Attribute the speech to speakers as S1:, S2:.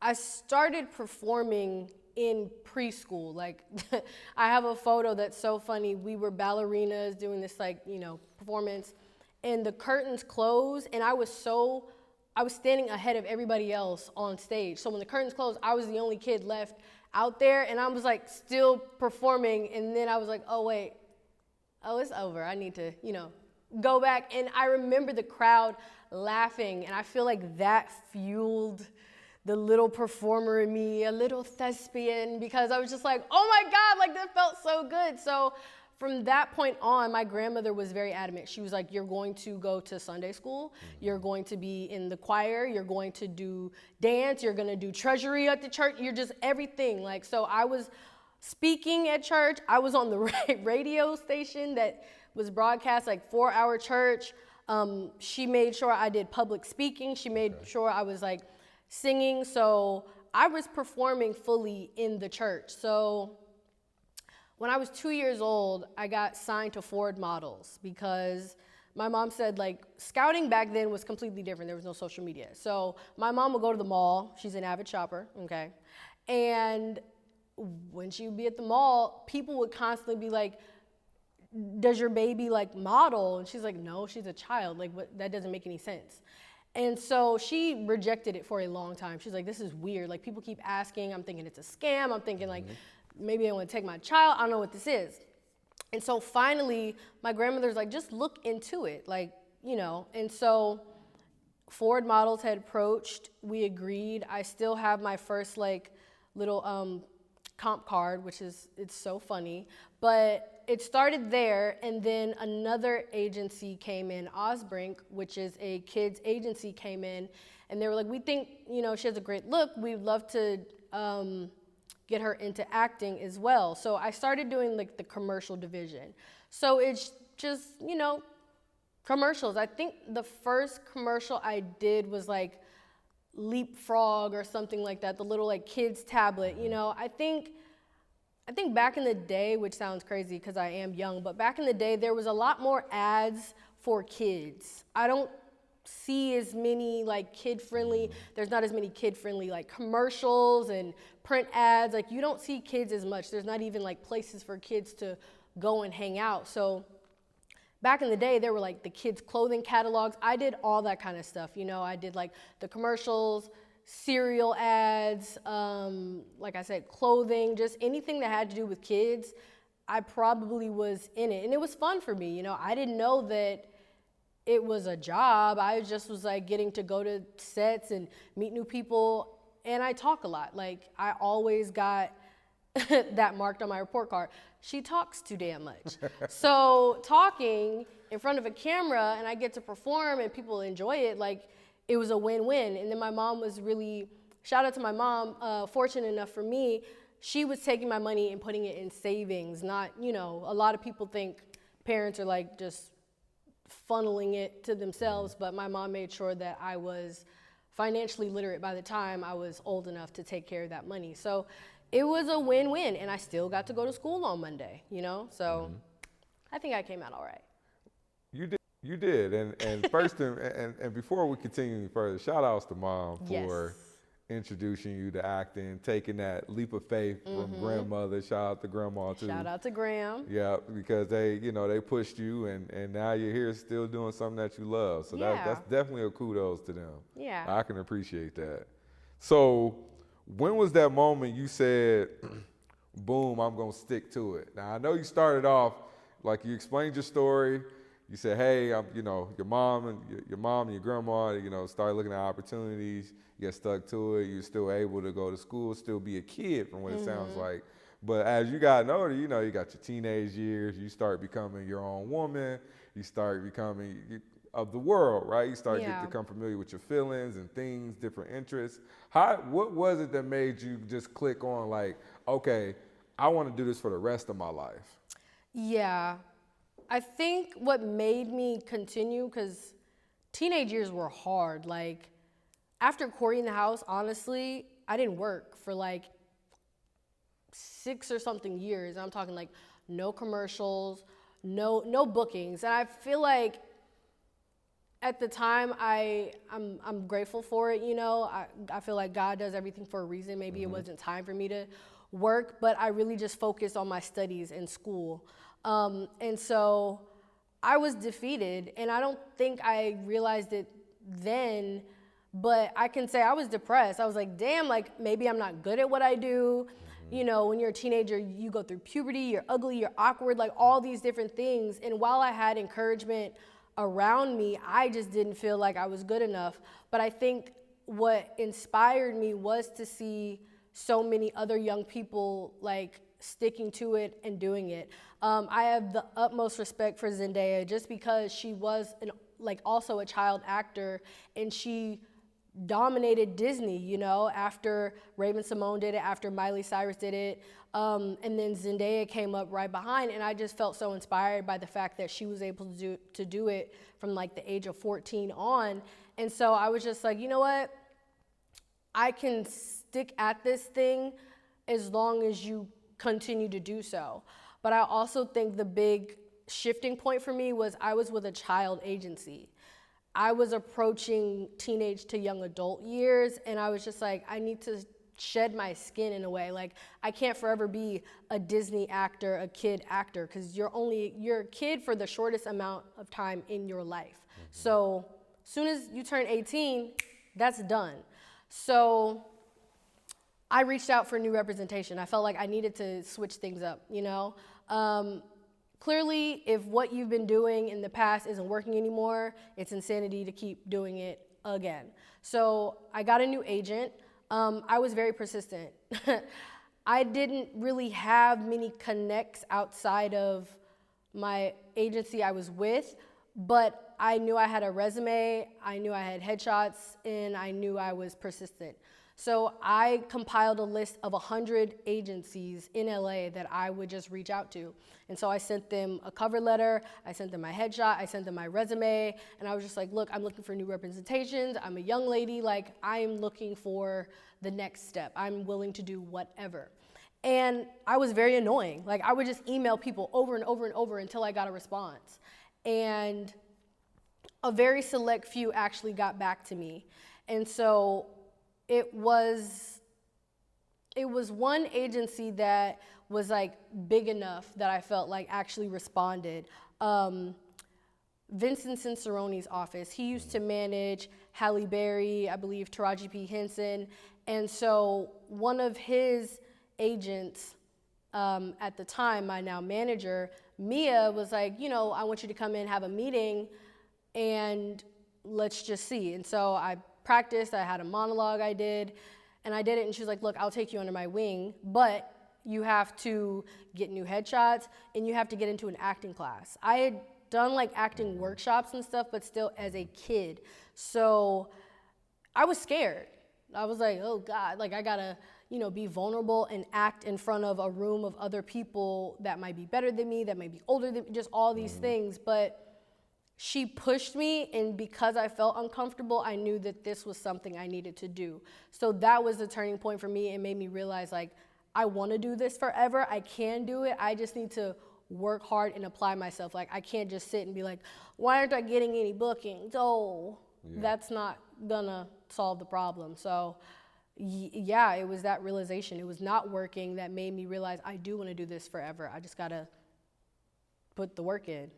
S1: I started performing in preschool. Like, I have a photo that's so funny. We were ballerinas doing this, like, performance, and the curtains closed, and I was standing ahead of everybody else on stage. So when the curtains closed, I was the only kid left out there, and I was like still performing, and then I was like, oh wait, it's over. I need to, go back. And I remember the crowd laughing, and I feel like that fueled the little performer in me, a little thespian, because I was just like, oh my God, like that felt so good. So from that point on, my grandmother was very adamant. She was like, you're going to go to Sunday school. You're going to be in the choir. You're going to do dance. You're going to do treasury at the church. You're just everything. Like, so I was speaking at church. I was on the radio station that was broadcast, like 4-hour church. She made sure I did public speaking. She made sure I was like singing. So I was performing fully in the church. So when I was 2 years old, I got signed to Ford Models because my mom said, like, scouting back then was completely different. There was no social media. So my mom would go to the mall. She's an avid shopper, okay? And when she would be at the mall, people would constantly be like, does your baby, like, model? And she's like, no, she's a child. Like, that doesn't make any sense. And so she rejected it for a long time. She's like, this is weird. Like, people keep asking. I'm thinking it's a scam. I'm thinking, like, maybe they want to take my child. I don't know what this is. And so finally, my grandmother's like, just look into it. Like, and so Ford Models had approached. We agreed. I still have my first, like, little comp card, it's so funny. But it started there, and then another agency came in, Osbrink, which is a kids agency, came in, and they were like, we think, she has a great look. We'd love to get her into acting as well. So I started doing like the commercial division. So it's just, commercials. I think the first commercial I did was like Leapfrog or something like that, the little like kids tablet, I think back in the day, which sounds crazy because I am young, but back in the day, there was a lot more ads for kids. I don't see as many like there's not as many kid-friendly like commercials and print ads. Like, you don't see kids as much. There's not even like places for kids to go and hang out. So back in the day, there were like the kids' clothing catalogs. I did all that kind of stuff. I did like the commercials, cereal ads, like I said, clothing, just anything that had to do with kids. I probably was in it, and it was fun for me. I didn't know that it was a job. I just was like getting to go to sets and meet new people, and I talk a lot. Like, I always got that marked on my report card. She talks too damn much. So talking in front of a camera, and I get to perform and people enjoy it, like, it was a win-win. And then my mom was really, shout out to my mom, fortunate enough for me, she was taking my money and putting it in savings, not, a lot of people think parents are like just funneling it to themselves, but my mom made sure that I was financially literate by the time I was old enough to take care of that money. So it was a win-win, and I still got to go to school on Monday, so I think I came out all right.
S2: You did, and first, and before we continue further, shout outs to Mom for introducing you to acting, taking that leap of faith from grandmother. Shout out to Grandma too.
S1: Shout out to Gram.
S2: Yeah, because they pushed you, and now you're here still doing something that you love. So that's definitely a kudos to them.
S1: Yeah,
S2: I can appreciate that. So when was that moment you said, boom, I'm gonna stick to it? Now I know you started off, like, you explained your story. You said, hey, your mom and your grandma, started looking at opportunities. You got stuck to it. You're still able to go to school, still be a kid from what it sounds like. But as you got older, you got your teenage years. You start becoming your own woman. You start becoming of the world, right? You start to become familiar with your feelings and things, different interests. What was it that made you just click on, like, okay, I want to do this for the rest of my life?
S1: Yeah. I think what made me continue, because teenage years were hard. Like, after Corey in the House, honestly, I didn't work for like 6 or something years. I'm talking like no commercials, no bookings. And I feel like At the time, I'm grateful for it. You know, I feel like God does everything for a reason. Maybe it wasn't time for me to work, but I really just focused on my studies in school. And so I was defeated, and I don't think I realized it then, but I can say I was depressed. I was like, damn, like maybe I'm not good at what I do. You know, when you're a teenager, you go through puberty, you're ugly, you're awkward, like all these different things. And while I had encouragement around me, I just didn't feel like I was good enough. But I think what inspired me was to see so many other young people like sticking to it and doing it. I have the utmost respect for Zendaya just because she was also a child actor, and she dominated Disney, you know, after Raven-Symoné did it, after Miley Cyrus did it, and then Zendaya came up right behind, and I just felt so inspired by the fact that she was able to do it from like the age of 14 on. And so I was just like, you know what, I can stick at this thing as long as you continue to do so. But I also think the big shifting point for me was I was with a child agency. I was approaching teenage to young adult years, and I was just like, I need to shed my skin in a way. Like, I can't forever be a Disney actor, a kid actor, because you're a kid for the shortest amount of time in your life. So as soon as you turn 18, that's done. So I reached out for new representation. I felt like I needed to switch things up, you know? Clearly, if what you've been doing in the past isn't working anymore, it's insanity to keep doing it again. So I got a new agent. I was very persistent. I didn't really have many connects outside of my agency I was with, but I knew I had a resume, I knew I had headshots, and I knew I was persistent. So I compiled a list of 100 agencies in LA that I would just reach out to. And so I sent them a cover letter, I sent them my headshot, I sent them my resume, and I was just like, look, I'm looking for new representations, I'm a young lady, like I am looking for the next step. I'm willing to do whatever. And I was very annoying. Like I would just email people over and over and over until I got a response. And a very select few actually got back to me. And so it was one agency that was like big enough that I felt like actually responded. Vincent Cincerone's office. He used to manage Halle Berry, I believe Taraji P. Henson. And so one of his agents at the time, my now manager, Mia, was like, you know, I want you to come in, have a meeting, and let's just see. And so I practiced, I had a monologue I did, and I did it, and she was like, look, I'll take you under my wing, but you have to get new headshots, and you have to get into an acting class. I had done like acting workshops and stuff, but still as a kid. So I was scared. I was like, oh God, like I gotta, you know, be vulnerable and act in front of a room of other people that might be better than me, that might be older than me, just all these things. But she pushed me, and because I felt uncomfortable, I knew that this was something I needed to do. So that was the turning point for me. It made me realize, like, I want to do this forever. I can do it. I just need to work hard and apply myself. Like, I can't just sit and be like, why aren't I getting any bookings? Oh, that's not gonna solve the problem. So yeah, it was that realization. It was not working that made me realize I do want to do this forever. I just gotta put the work in.